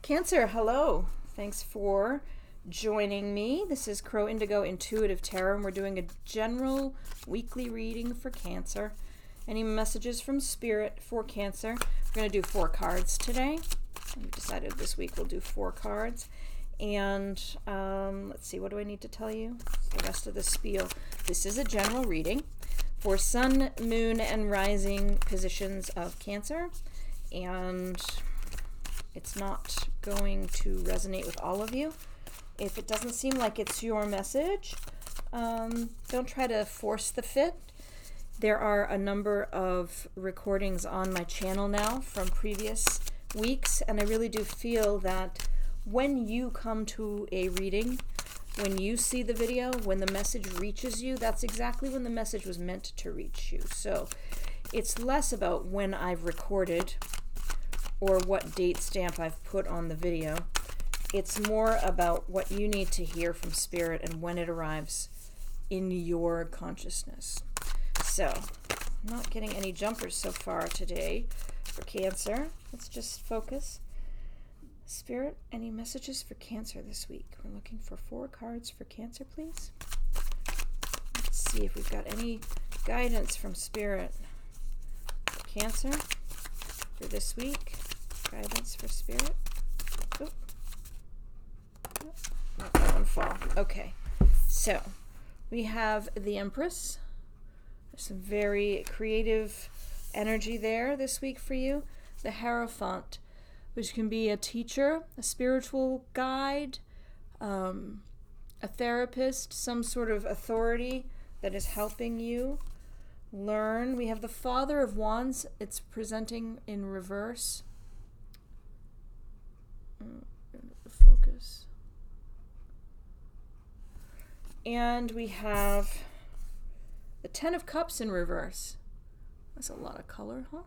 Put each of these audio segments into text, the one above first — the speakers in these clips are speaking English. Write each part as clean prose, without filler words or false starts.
Cancer, hello. Thanks for joining me. This is Crow Indigo Intuitive Tarot, and we're doing a general weekly reading for Cancer. Any messages from Spirit for Cancer? We're going to do 4 cards today. We decided this week we'll do 4 cards. And let's see, what do I need to tell you? The rest of the spiel. This is a general reading for Sun, Moon, and Rising positions of Cancer. And it's not going to resonate with all of you. If it doesn't seem like it's your message, don't try to force the fit. There are a number of recordings on my channel now from previous weeks, and I really do feel that when you come to a reading, when you see the video, when the message reaches you, that's exactly when the message was meant to reach you. So it's less about when I've recorded or what date stamp I've put on the video. It's more about what you need to hear from Spirit and when it arrives in your consciousness. So, I'm not getting any jumpers so far today for Cancer. Let's just focus. Spirit, any messages for Cancer this week? We're looking for 4 cards for Cancer, please. Let's see if we've got any guidance from Spirit for Cancer for this week. Guidance for Spirit. Oh. Let that one fall. Okay. So, we have the Empress. There's some very creative energy there this week for you. The Hierophant, which can be a teacher, a spiritual guide, a therapist, some sort of authority that is helping you learn. We have the Father of Wands. It's presenting in reverse. Focus. And we have the 10 of Cups in reverse. That's a lot of color, huh?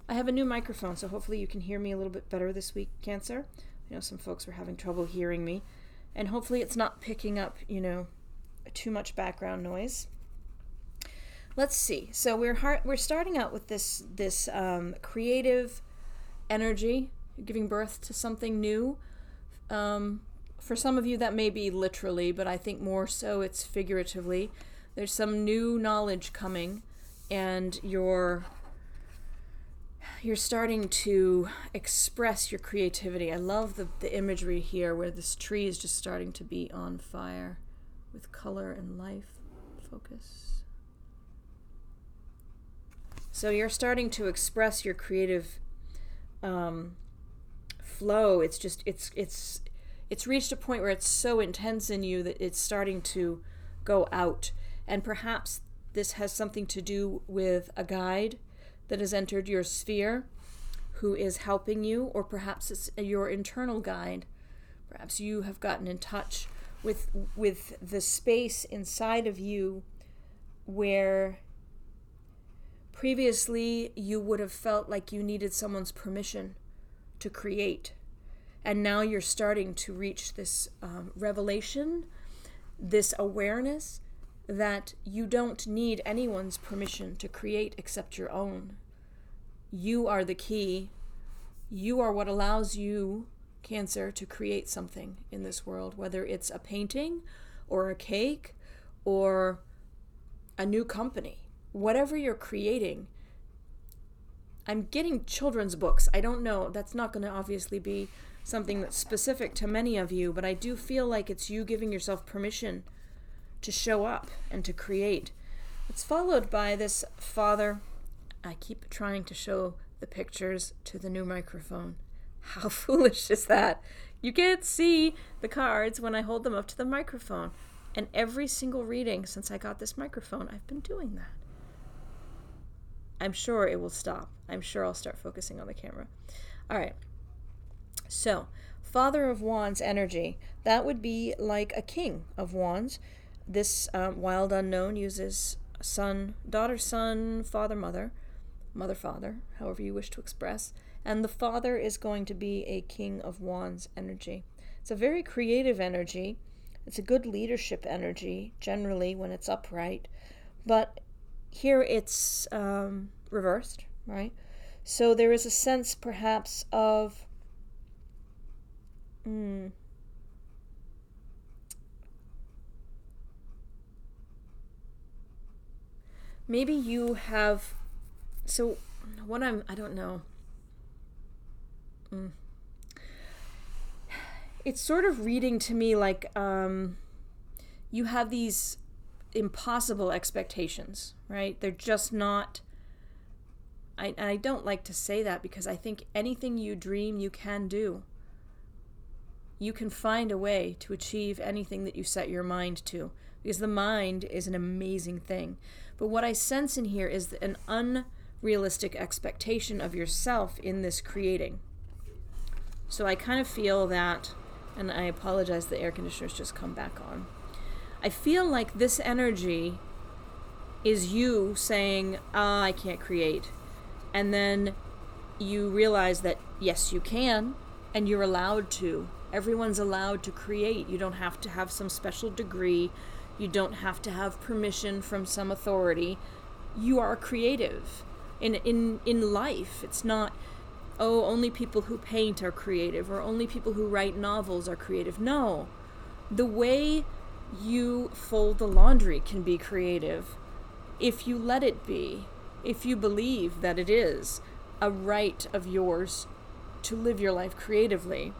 I have a new microphone, so hopefully you can hear me a little bit better this week, Cancer. I know some folks were having trouble hearing me. And hopefully it's not picking up, too much background noise. Let's see. So we're starting out with this creative energy, giving birth to something new. For some of you that may be literally, but I think more so it's figuratively. There's some new knowledge coming, and you're starting to express your creativity. I love the imagery here where this tree is just starting to be on fire with color and life. Focus. So you're starting to express your creative flow. It's reached a point where it's so intense in you that it's starting to go out. And perhaps this has something to do with a guide that has entered your sphere who is helping you, or perhaps it's your internal guide. Perhaps you have gotten in touch with the space inside of you where previously you would have felt like you needed someone's permission to create. And now you're starting to reach this revelation, this awareness that you don't need anyone's permission to create except your own. You are the key. You are what allows you, Cancer, to create something in this world, whether it's a painting or a cake or a new company. Whatever you're creating, I'm getting children's books. I don't know. That's not going to obviously be something that's specific to many of you, but I do feel like it's you giving yourself permission to show up and to create. It's followed by this Father. I keep trying to show the pictures to the new microphone. How foolish is that? You can't see the cards when I hold them up to the microphone. And every single reading since I got this microphone, I've been doing that. I'm sure it will stop. I'm sure I'll start focusing on the camera. All right. So, Father of Wands energy. That would be like a King of Wands. This wild unknown uses son, daughter, son, father, mother, mother, father, however you wish to express. And the Father is going to be a King of Wands energy. It's a very creative energy. It's a good leadership energy, generally, when it's upright. But here it's reversed, right? So there is a sense, perhaps, of Maybe you have, so what I don't know. It's sort of reading to me like you have these impossible expectations, right? They're just not, I don't like to say that because I think anything you dream, you can do. You can find a way to achieve anything that you set your mind to, because the mind is an amazing thing. But what I sense in here is an unrealistic expectation of yourself in this creating. So I kind of feel that, and I apologize, the air conditioner's just come back on. I feel like this energy is you saying, I can't create. And then you realize that, yes, you can, and you're allowed to. Everyone's allowed to create. You don't have to have some special degree. You don't have to have permission from some authority. You are creative. In life, it's not, oh, only people who paint are creative, or only people who write novels are creative. No. The way you fold the laundry can be creative if you let it be, if you believe that it is a right of yours to live your life creatively.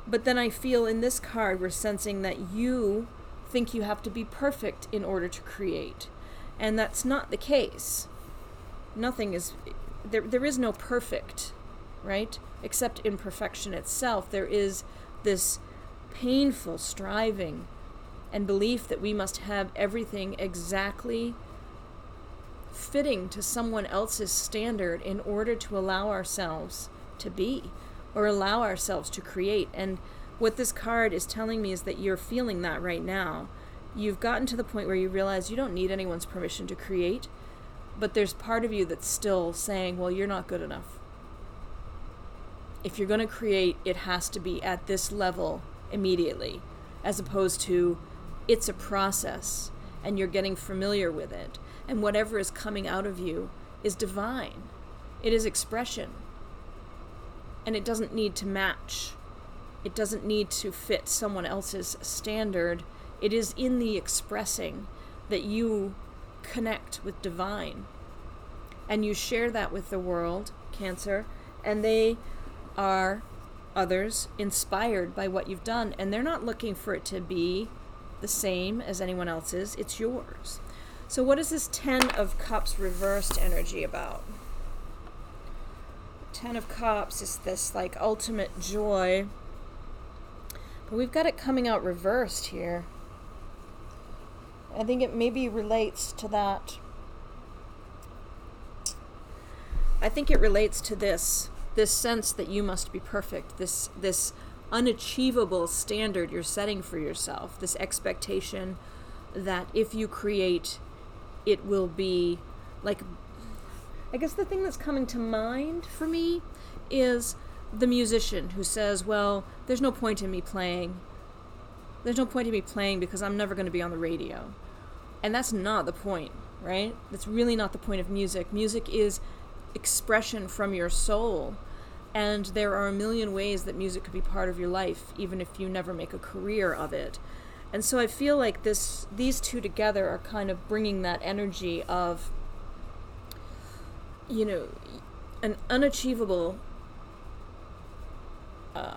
But then I feel in this card we're sensing that you think you have to be perfect in order to create. And that's not the case. Nothing is, there is no perfect, right? Except imperfection itself. There is this painful striving and belief that we must have everything exactly fitting to someone else's standard in order to allow ourselves to be, or allow ourselves to create. And what this card is telling me is that you're feeling that right now. You've gotten to the point where you realize you don't need anyone's permission to create, but there's part of you that's still saying, well, you're not good enough. If you're going to create, it has to be at this level immediately, as opposed to it's a process and you're getting familiar with it. And whatever is coming out of you is divine. It is expression. And it doesn't need to match. It doesn't need to fit someone else's standard. It is in the expressing that you connect with divine. And you share that with the world, Cancer, and they are, others, inspired by what you've done. And they're not looking for it to be the same as anyone else's. It's yours. So what is this 10 of Cups reversed energy about? 10 of Cups is this like ultimate joy. But we've got it coming out reversed here. I think it maybe relates to that. I think it relates to this sense that you must be perfect, this unachievable standard you're setting for yourself, this expectation that if you create, it will be like, I guess the thing that's coming to mind for me is the musician who says, well, there's no point in me playing. There's no point in me playing because I'm never going to be on the radio. And that's not the point, right? That's really not the point of music. Music is expression from your soul. And there are a million ways that music could be part of your life, even if you never make a career of it. And so I feel like these two together are kind of bringing that energy of, you know, an unachievable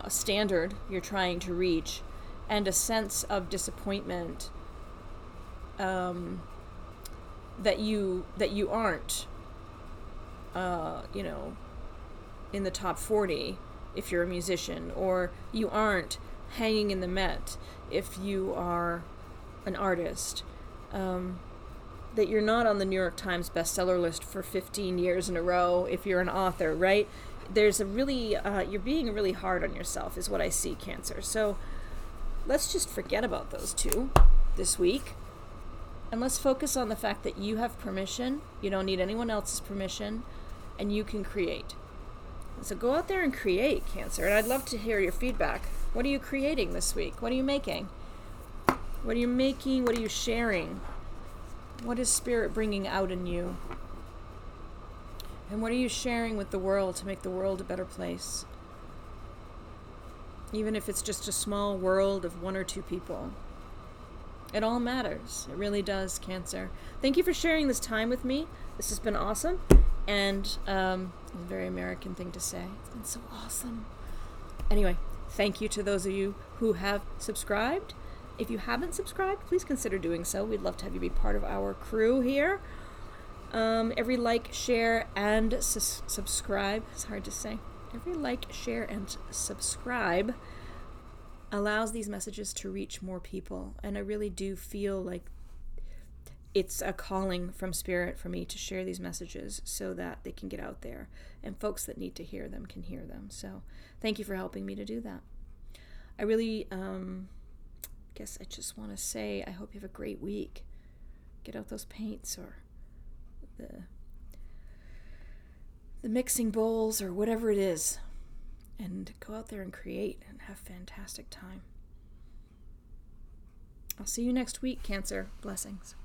standard you're trying to reach, and a sense of disappointment that you aren't, you know, in the top 40 if you're a musician, or you aren't hanging in the Met if you are an artist, that you're not on the New York Times bestseller list for 15 years in a row if you're an author, right? There's a really, you're being really hard on yourself is what I see, Cancer. So let's just forget about those two this week. And let's focus on the fact that you have permission. You don't need anyone else's permission. And you can create. So go out there and create, Cancer. And I'd love to hear your feedback. What are you creating this week? What are you making? What are you making? What are you sharing? What is Spirit bringing out in you? And what are you sharing with the world to make the world a better place? even if it's just a small world of 1 or 2 people. It all matters. It really does, Cancer. Thank you for sharing this time with me. This has been awesome. And it's a very American thing to say. It's been so awesome. Anyway, thank you to those of you who have subscribed. If you haven't subscribed, please consider doing so. We'd love to have you be part of our crew here. Every like, share, and subscribe. It's hard to say. Every like, share, and subscribe allows these messages to reach more people. And I really do feel like it's a calling from Spirit for me to share these messages so that they can get out there and folks that need to hear them can hear them. So thank you for helping me to do that. I really guess I just want to say I hope you have a great week. Get out those paints or the mixing bowls or whatever it is, and go out there and create and have a fantastic time. I'll see you next week, Cancer. Blessings.